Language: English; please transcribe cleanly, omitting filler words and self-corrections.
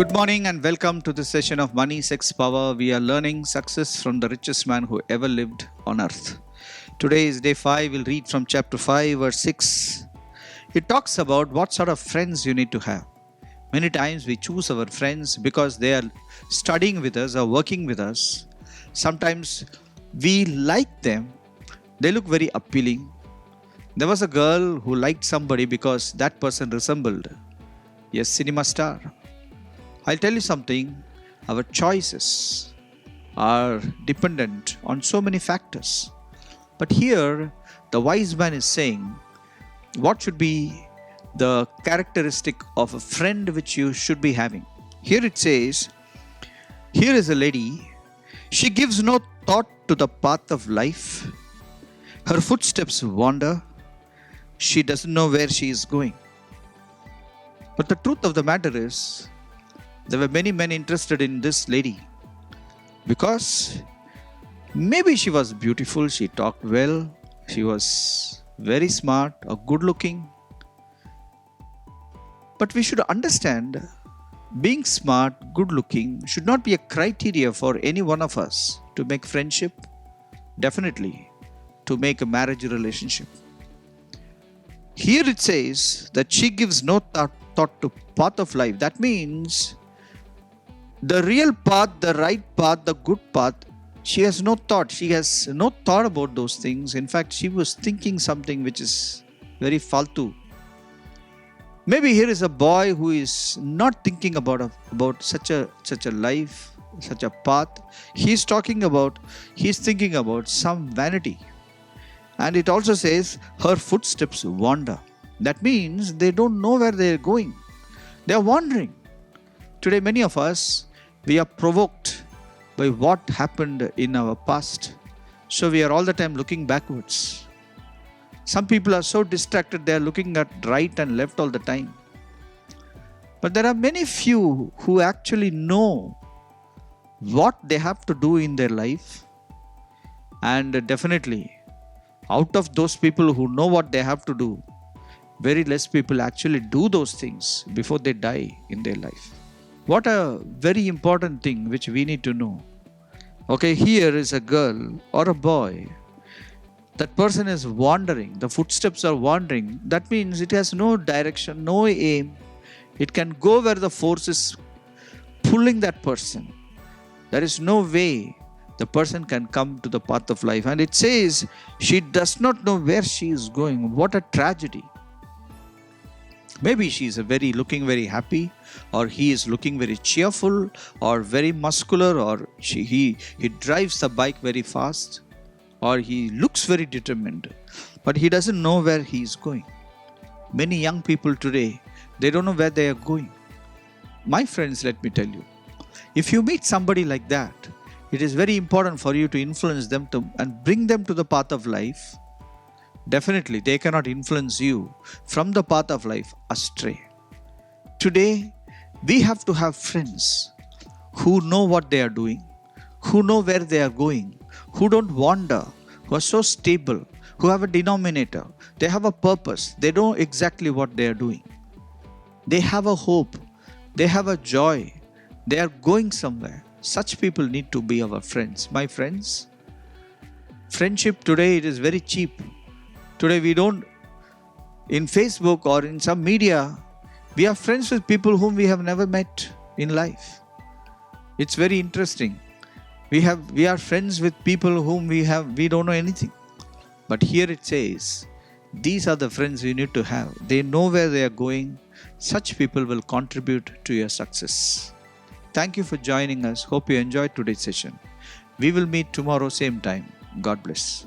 Good morning and welcome to this session of Money, Sex, Power. We are learning success from the richest man who ever lived on earth. Today is day 5. We'll read from chapter 5, verse 6. It talks about what sort of friends you need to have. Many times we choose our friends because they are studying with us or working with us. Sometimes we like them. They look very appealing. There was a girl who liked somebody because that person resembled a cinema star. I'll tell you something, our choices are dependent on so many factors. But here, the wise man is saying, what should be the characteristic of a friend which you should be having? Here it says, here is a lady, she gives no thought to the path of life. Her footsteps wander. She doesn't know where she is going. But the truth of the matter is, there were many men interested in this lady because maybe she was beautiful, she talked well, she was very smart or good looking. But we should understand, being smart, good looking should not be a criteria for any one of us to make friendship, definitely to make a marriage relationship. Here it says that she gives no thought to path of life. That means the real path, the right path, the good path, she has no thought. She has no thought about those things. In fact, she was thinking something which is very faltu. Maybe here is a boy who is not thinking about such a life, such a path. He's thinking about some vanity. And it also says her footsteps wander. That means they don't know where they are going. They are wandering. Today, many of us, we are provoked by what happened in our past. So we are all the time looking backwards. Some people are so distracted, they are looking at right and left all the time. But there are many few who actually know what they have to do in their life. And definitely, out of those people who know what they have to do, very less people actually do those things before they die in their life. What a very important thing which we need to know. Okay, here is a girl or a boy. That person is wandering. The footsteps are wandering. That means it has no direction, no aim. It can go where the force is pulling that person. There is no way the person can come to the path of life. And it says she does not know where she is going. What a tragedy. Maybe she is looking very happy, or he is looking very cheerful, or very muscular, or he drives the bike very fast, or he looks very determined, but he doesn't know where he is going. Many young people today, they don't know where they are going. My friends, let me tell you, if you meet somebody like that, it is very important for you to influence them and bring them to the path of life. Definitely, they cannot influence you from the path of life astray. Today, we have to have friends who know what they are doing, who know where they are going, who don't wander, who are so stable, who have a denominator. They have a purpose. They know exactly what they are doing. They have a hope. They have a joy. They are going somewhere. Such people need to be our friends. My friends, friendship today, it is very cheap. Today we don't, in Facebook or in some media, we are friends with people whom we have never met in life. It's very interesting. We are friends with people whom we don't know anything. But here it says, these are the friends you need to have. They know where they are going. Such people will contribute to your success. Thank you for joining us. Hope you enjoyed today's session. We will meet tomorrow same time. God bless.